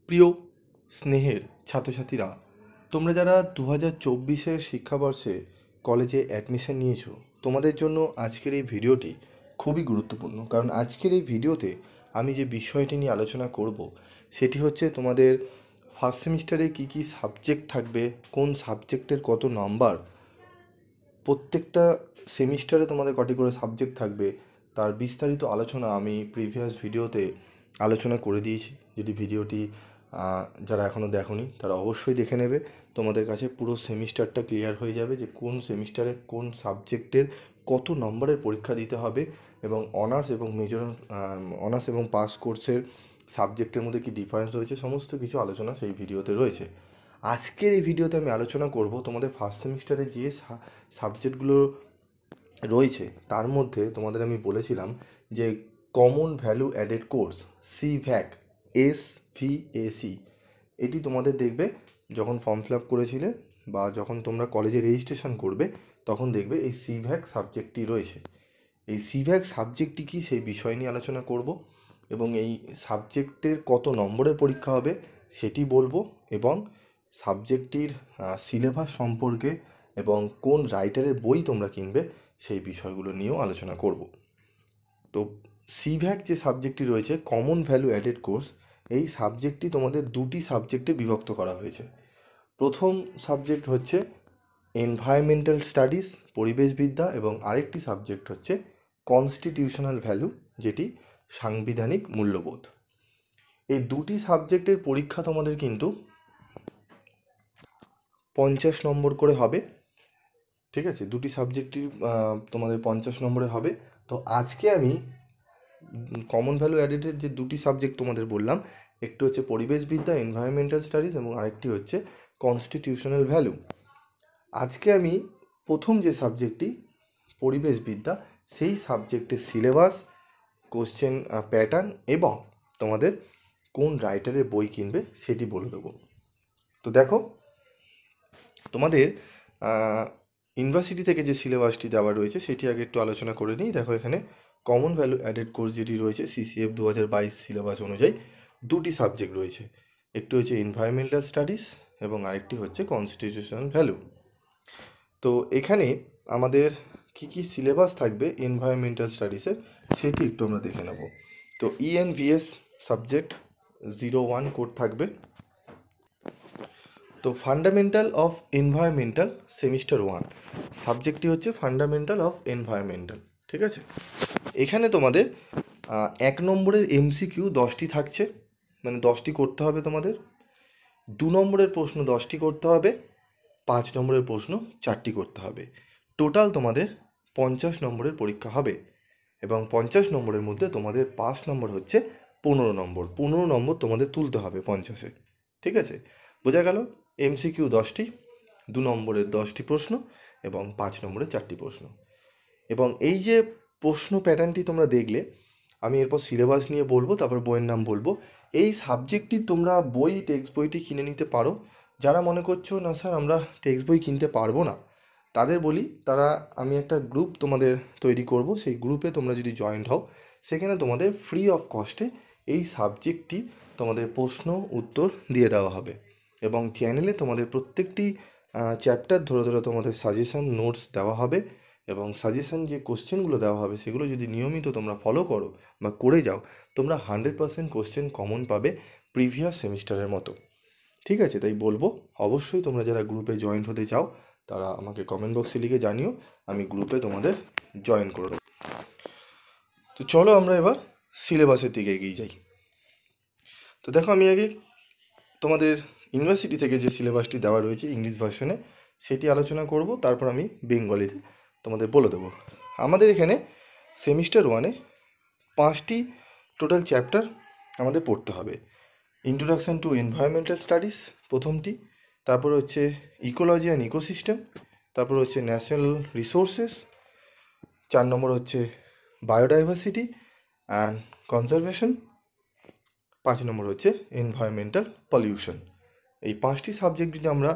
প্রিয় স্নেহের ছাত্রছাত্রীরা, তোমরা যারা 2024-এর শিক্ষাবর্ষে কলেজে অ্যাডমিশন নিয়েছো, তোমাদের জন্য আজকের এই ভিডিওটি খুবই গুরুত্বপূর্ণ। কারণ আজকের এই ভিডিওতে আমি যে বিষয়টি নিয়ে আলোচনা করব সেটি হচ্ছে তোমাদের ফার্স্ট সেমিস্টারে কী কী সাবজেক্ট থাকবে, কোন সাবজেক্টের কত নাম্বার, প্রত্যেকটা সেমিস্টারে তোমাদের কটি করে সাবজেক্ট থাকবে তার বিস্তারিত আলোচনা আমি প্রিভিয়াস ভিডিওতে আলোচনা করে দিয়েছি। যদি ভিডিওটি যারা এখনও দেখোনি তারা অবশ্যই দেখে নেবে। তোমাদের কাছে পুরো সেমিস্টারটা ক্লিয়ার হয়ে যাবে যে কোন সেমিস্টারে কোন সাবজেক্টের কত নম্বরের পরীক্ষা দিতে হবে এবং অনার্স এবং মেজর অনার্স এবং পাস কোর্সের সাবজেক্টের মধ্যে কী ডিফারেন্স রয়েছে, সমস্ত কিছু আলোচনা সেই ভিডিওতে রয়েছে। আজকের এই ভিডিওতে আমি আলোচনা করব তোমাদের ফার্স্ট সেমিস্টারে যে সাবজেক্টগুলো রয়েছে তার মধ্যে তোমাদের আমি বলেছিলাম যে common value added course সিভ্যাক SVAC, এটি তোমাদের দেখবে যখন ফর্ম ফিল আপ করেছিলে বা যখন তোমরা কলেজে রেজিস্ট্রেশন করবে তখন দেখবে এই সিভ্যাক সাবজেক্টটি রয়েছে। এই সিভ্যাক সাবজেক্টটি কী সেই বিষয় নিয়ে আলোচনা করব এবং এই সাবজেক্টের কত নম্বরের পরীক্ষা হবে সেটি বলবো এবং সাবজেক্টটির সিলেবাস সম্পর্কে এবং কোন রাইটারের বই তোমরা কিনবে সেই বিষয়গুলো নিয়েও আলোচনা করব। তো সিভ্যাক যে সাবজেক্টটি রয়েছে কমন ভ্যালু অ্যাডেড কোর্স, এই সাবজেক্টটি তোমাদের দুটি সাবজেক্টে বিভক্ত করা হয়েছে। প্রথম সাবজেক্ট হচ্ছে এনভায়রনমেন্টাল স্টাডিজ পরিবেশবিদ্যা এবং আরেকটি সাবজেক্ট হচ্ছে কনস্টিটিউশনাল ভ্যালু যেটি সাংবিধানিক মূল্যবোধ। এই দুটি সাবজেক্টের পরীক্ষা তোমাদের কিন্তু 50 নম্বর করে হবে। ঠিক আছে, দুটি সাবজেক্টই তোমাদের 50 নম্বরের হবে। তো আজকে আমি কমন ভ্যালু অ্যাডেডের যে দুটি সাবজেক্ট তোমাদের বললাম, একটি হচ্ছে পরিবেশবিদ্যা এনভায়রনমেন্টাল স্টাডিজ এবং আরেকটি হচ্ছে কনস্টিটিউশনাল ভ্যালু। আজকে আমি প্রথম যে সাবজেক্টটি পরিবেশবিদ্যা সেই সাবজেক্টের সিলেবাস, কোশ্চেন প্যাটার্ন এবং তোমাদের কোন রাইটারের বই কিনবে সেটি বলে দেবো। তো দেখো, তোমাদের ইউনিভার্সিটি থেকে যে সিলেবাসটি দেওয়া রয়েছে সেটি আগে একটু আলোচনা করে নিই। দেখো, এখানে কমন ভ্যালু অ্যাডেড কোর্স যেটি রয়েছে CCF 2022 সিলেবাস অনুযায়ী দুটি সাবজেক্ট রয়েছে, একটি হচ্ছে এনভায়রনমেন্টাল স্টাডিজ এবং আরেকটি হচ্ছে কনস্টিটিউশনাল ভ্যালু। তো এখানে আমাদের কী কী সিলেবাস থাকবে এনভায়রনমেন্টাল স্টাডিজের সেটি একটু আমরা দেখে নেব। তো ENVS সাবজেক্ট 01 কোড থাকবে। তো ফান্ডামেন্টাল অফ এনভায়রনমেন্টাল সেমিস্টার 1 সাবজেক্টটি হচ্ছে ফান্ডামেন্টাল অফ এনভায়রনমেন্টাল। ঠিক আছে, এখানে তোমাদের 1 নম্বরের MCQ 10টি থাকছে, মানে 10টি করতে হবে তোমাদের। 2 নম্বরের প্রশ্ন 10টি করতে হবে, 5 নম্বরের প্রশ্ন 4টি করতে হবে। টোটাল তোমাদের 50 নম্বরের পরীক্ষা হবে এবং 50 নম্বরের মধ্যে তোমাদের পাস নম্বর হচ্ছে 15 নম্বর। 15 নম্বর তোমাদের তুলতে হবে 50-এ। ঠিক আছে, বোঝা গেল? MCQ 10টি, 2 নম্বরের 10টি প্রশ্ন এবং 5 নম্বরের 4টি প্রশ্ন। এবং এই যে প্রশ্ন প্যাটার্নটি তোমরা দেখলে, আমি এরপর সিলেবাস নিয়ে বলবো, তারপর বইয়ের নাম বলবো। এই সাবজেক্টটি তোমরা টেক্সট বইটি কিনে নিতে পারো। যারা মনে করছো না স্যার আমরা টেক্সট বই কিনতে পারবো না, তাদের বলি, আমি একটা গ্রুপ তোমাদের তৈরি করব। সেই গ্রুপে তোমরা যদি জয়েন্ট হও, সেখানে তোমাদের ফ্রি অফ কস্টে এই সাবজেক্টটি তোমাদের প্রশ্ন উত্তর দিয়ে দেওয়া হবে এবং চ্যানেলে তোমাদের প্রত্যেকটি চ্যাপ্টার ধরে ধরে তোমাদের সাজেশান নোটস দেওয়া হবে এবং সাজেশান যে কোশ্চেনগুলো দেওয়া হবে সেগুলো যদি নিয়মিত তোমরা ফলো করো বা করে যাও, তোমরা 100% কোশ্চেন কমন পাবে প্রিভিয়াস সেমিস্টারের মতো। ঠিক আছে, তাই বলবো অবশ্যই তোমরা যারা গ্রুপে জয়েন্ট হতে চাও তারা আমাকে কমেন্ট বক্সে লিখে জানিও, আমি গ্রুপে তোমাদের জয়েন করে দেবো। তো চলো আমরা এবার সিলেবাসের দিকে এগিয়ে যাই। তো দেখো, আমি আগে তোমাদের ইউনিভার্সিটি থেকে যে সিলেবাসটি দেওয়া রয়েছে ইংলিশ ভার্সনে সেটি আলোচনা করব, তারপর আমি বেঙ্গলিতে তোমাদের বলে দেবো। আমাদের এখানে সেমিস্টার 1-এ 5টি টোটাল চ্যাপ্টার আমাদের পড়তে হবে। ইন্ট্রোডাকশান টু এনভায়রনমেন্টাল স্টাডিজ প্রথমটি, তারপর হচ্ছে ইকোলজি অ্যান্ড ইকোসিস্টেম, তারপর হচ্ছে ন্যাচারাল রিসোর্সেস, 4 নম্বর হচ্ছে বায়োডাইভার্সিটি অ্যান্ড কনজারভেশন, 5 নম্বর হচ্ছে এনভায়রনমেন্টাল পলিউশন। এই 5টি সাবজেক্ট যদি আমরা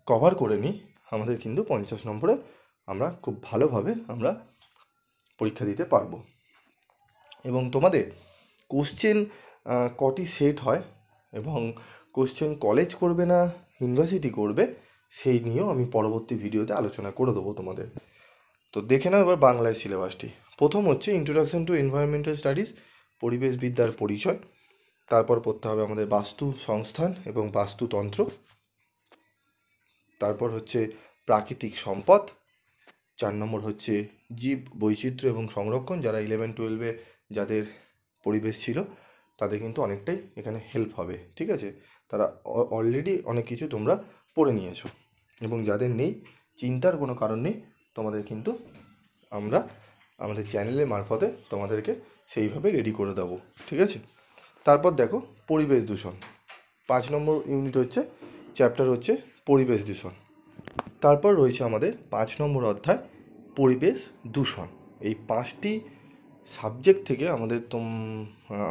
কভার করে নিই, আমাদের কিন্তু 50 নম্বরে আমরা খুব ভালোভাবে আমরা পরীক্ষা দিতে পারবো। এবং তোমাদের কোশ্চেন কটি সেট হয় এবং কোশ্চেন কলেজ করবে না ইউনিভার্সিটি করবে সেই নিয়েও আমি পরবর্তী ভিডিওতে আলোচনা করে দেবো তোমাদের। তো দেখে নাও এবার বাংলায় সিলেবাসটি। প্রথম হচ্ছে ইন্ট্রোডাকশন টু এনভায়রনমেন্টাল স্টাডিজ, পরিবেশবিদ্যার পরিচয়। তারপর পড়তে হবে আমাদের বাস্তু সংস্থান এবং বাস্তুতন্ত্র। তারপর হচ্ছে প্রাকৃতিক সম্পদ। 4 নম্বর হচ্ছে জীব বৈচিত্র্য এবং সংরক্ষণ। যারা 11-12 যাদের পরিবেশ ছিল তাদের কিন্তু অনেকটাই এখানে হেল্প হবে, ঠিক আছে? তারা অলরেডি অনেক কিছু তোমরা পড়ে নিয়েছো, এবং যাদের নেই চিন্তার কোনো কারণ নেই, তোমাদের কিন্তু আমরা আমাদের চ্যানেলের মারফতে তোমাদেরকে সেইভাবে রেডি করে দেবো, ঠিক আছে? তারপর দেখো পরিবেশ দূষণ। 5 নম্বর ইউনিট হচ্ছে, চ্যাপ্টার হচ্ছে পরিবেশ দূষণ। তারপর রয়েছে আমাদের 5 নম্বর অধ্যায় পরিবেশ দূষণ। এই 5টি সাবজেক্ট থেকে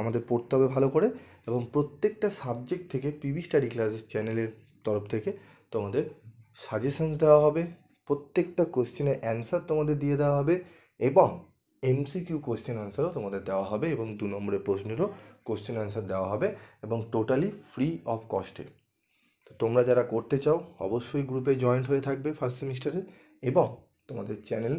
আমাদের পড়তে হবে ভালো করে, এবং প্রত্যেকটা সাবজেক্ট থেকে পিবি স্টাডি ক্লাসের চ্যানেলের তরফ থেকে তোমাদের সাজেশনস দেওয়া হবে, প্রত্যেকটা কোশ্চেনের অ্যান্সার তোমাদের দিয়ে দেওয়া হবে, এবং এমসিকিউ কোশ্চেন আনসারও তোমাদের দেওয়া হবে, এবং 2 নম্বরের প্রশ্নেরও কোশ্চেন আনসার দেওয়া হবে, এবং টোটালি ফ্রি অফ কস্টে। তো তোমরা যারা করতে চাও অবশ্যই গ্রুপে জয়েন্ট হয়ে থাকবে ফার্স্ট সেমিস্টারে, এবং তোমাদের চ্যানেল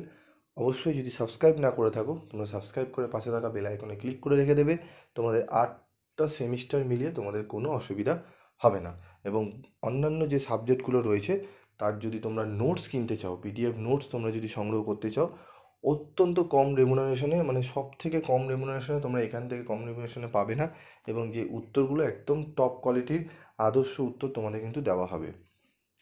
অবশ্যই যদি সাবস্ক্রাইব না করে থাকো তোমরা সাবস্ক্রাইব করে পাশে থাকা বেল আইকনে ক্লিক করে রেখে দেবে। তোমাদের 8টা সেমিস্টার মিলিয়ে তোমাদের কোনো অসুবিধা হবে না। এবং অন্যান্য যে সাবজেক্টগুলো রয়েছে তার যদি তোমরা নোটস কিনতে চাও, পিডিএফ নোটস তোমরা যদি সংগ্রহ করতে চাও অত্যন্ত কম রেমুনারেশনে, মানে সব থেকে কম রেমুনারেশনে তোমরা এখান থেকে কম রেমুনারেশনে পাবে না, এবং যে উত্তরগুলো একদম টপ কোয়ালিটির আদর্শ উত্তর তোমাদের কিন্তু দেওয়া হবে,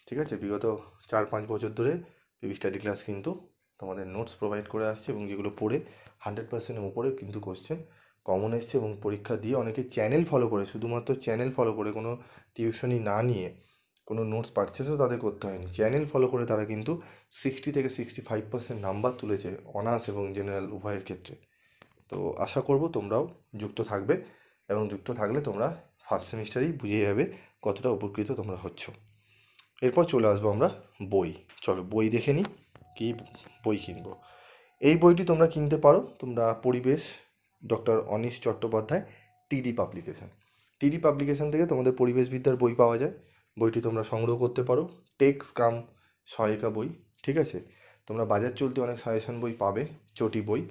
ঠিক আছে? বিগত 4-5 বছর ধরে পিবি স্টাডি ক্লাস কিন্তু তোমাদের নোটস প্রোভাইড করে আসছে, এবং যেগুলো পড়ে 100%-এর উপরে কিন্তু কোশ্চেন কমন এসছে, এবং পরীক্ষা দিয়ে অনেকে চ্যানেল ফলো করে, শুধুমাত্র চ্যানেল ফলো করে, কোনো টিউশনি না নিয়ে, কোনো নোটস পারচেসও তাদের করতে হয়নি, চ্যানেল ফলো করে তারা কিন্তু 60 থেকে 65% নাম্বার তুলেছে অনার্স এবং জেনারেল উভয়ের ক্ষেত্রে। তো আশা করব তোমরাও যুক্ত থাকবে, এবং যুক্ত থাকলে তোমরা ফার্স্ট সেমিস্টারেই বুঝে যাবে কতটা উপকৃত তোমরা হচ্ছ। এরপর চলে আসবো আমরা বই। চলো বই দেখে নিই কী বই কিনবো। এই বইটি তোমরা কিনতে পারো, তোমরা পরিবেশ ডক্টর অনিশ চট্টোপাধ্যায় টিডি পাবলিকেশন। টিডি পাবলিকেশন থেকে তোমাদের পরিবেশবিদ্যার বই পাওয়া যায়, বইটি তোমরা সংগ্রহ করতে পারো। টেক্স কাম সহায়িকা বই, ঠিক আছে? তোমরা বাজার চলতে অনেক সাজেশন বই পাবে, চটি বই,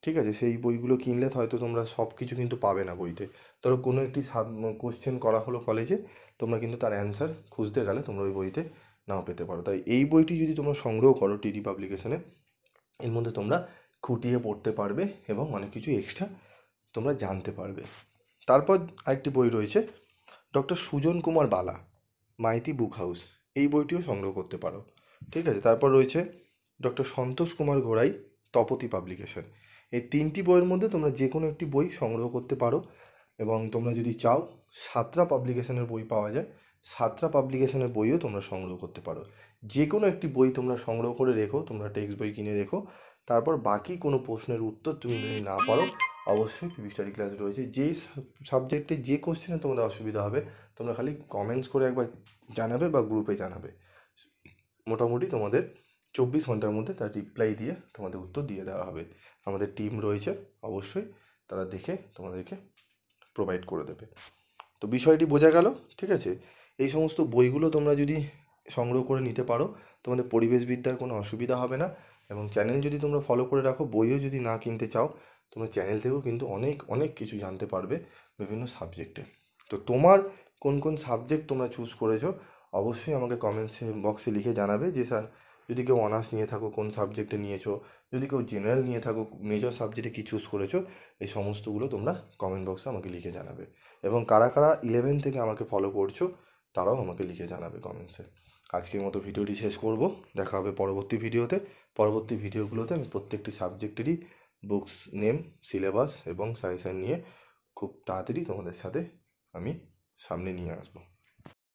ঠিক আছে? সেই বইগুলো কিনলে হয়তো তোমরা সব কিছু কিন্তু পাবে না বইতে। ধরো কোনো একটি কোশ্চেন করা হলো কলেজে, তোমরা কিন্তু তার অ্যান্সার খুঁজতে গেলে তোমরা ওই বইতে নাও পেতে পারো। তাই এই বইটি যদি তোমরা সংগ্রহ করো টিডি পাবলিকেশনে, এর মধ্যে তোমরা খুঁটিয়ে পড়তে পারবে এবং অনেক কিছু এক্সট্রা তোমরা জানতে পারবে। তারপর আরেকটি বই রয়েছে ডক্টর সুজন কুমার বালা, মাইতি বুক হাউস, এই বইটিও সংগ্রহ করতে পারো, ঠিক আছে? তারপর রয়েছে ডক্টর সন্তোষ কুমার ঘোড়াই, তপতি পাবলিকেশন। এই 3টি বইয়ের মধ্যে তোমরা যে কোনো একটি বই সংগ্রহ করতে পারো, এবং তোমরা যদি চাও সাতরা পাবলিকেশনের বই পাওয়া যায়, সাতরা পাবলিকেশনের বইও তোমরা সংগ্রহ করতে পারো। যে কোনো একটি বই তোমরা সংগ্রহ করে রেখো, তোমরা টেক্সট বই কিনে রেখো, তারপর বাকি কোনো প্রশ্নের উত্তর তুমি যদি না পারো অবশ্যই পিবি স্টাডি ক্লাস রয়েছে। যেই সাবজেক্টে যে কোশ্চেনে তোমাদের অসুবিধা হবে তোমরা খালি কমেন্টস করে একবার জানাবে বা গ্রুপে জানাবে, মোটামুটি তোমাদের 24 ঘন্টার মধ্যে তার রিপ্লাই দিয়ে তোমাদের উত্তর দিয়ে দেওয়া হবে। আমাদের টিম রয়েছে, অবশ্যই তারা দেখে তোমাদেরকে প্রোভাইড করে দেবে। তো বিষয়টি বোঝা গেল, ঠিক আছে? এই সমস্ত বইগুলো তোমরা যদি সংগ্রহ করে নিতে পারো তোমাদের পরিবেশবিদ্যার কোনো অসুবিধা হবে না, এবং চ্যানেল যদি তোমরা ফলো করে রাখো, বইও যদি না কিনতে চাও তোমরা চ্যানেল থেকেও কিন্তু অনেক অনেক কিছু জানতে পারবে বিভিন্ন সাবজেক্টে। তো তোমার কোন কোন সাবজেক্ট তোমরা চুজ করেছো অবশ্যই আমাকে কমেন্টস বক্সে লিখে জানাবে, যে স্যার যদি কেউ অনার্স নিয়ে থাকো কোন সাবজেক্টে নিয়েছো, যদি কেউ জেনারেল নিয়ে থাকো মেজর সাবজেক্টে কী চুজ করেছো, এই সমস্তগুলো তোমরা কমেন্ট বক্সে আমাকে লিখে জানাবে। এবং কারা কারা 11 থেকে আমাকে ফলো করছো তারাও আমাকে লিখে জানাবে কমেন্টসে। আজকের মতো ভিডিওটি শেষ করব, দেখা হবে পরবর্তী ভিডিওতে। পরবর্তী ভিডিওগুলোতে আমি প্রত্যেকটি সাবজেক্টেরই বুকস নেম, সিলেবাস এবং সাজেশন নিয়ে খুব তাড়াতাড়ি তোমাদের সাথে আমি সামনে নিয়ে আসবো।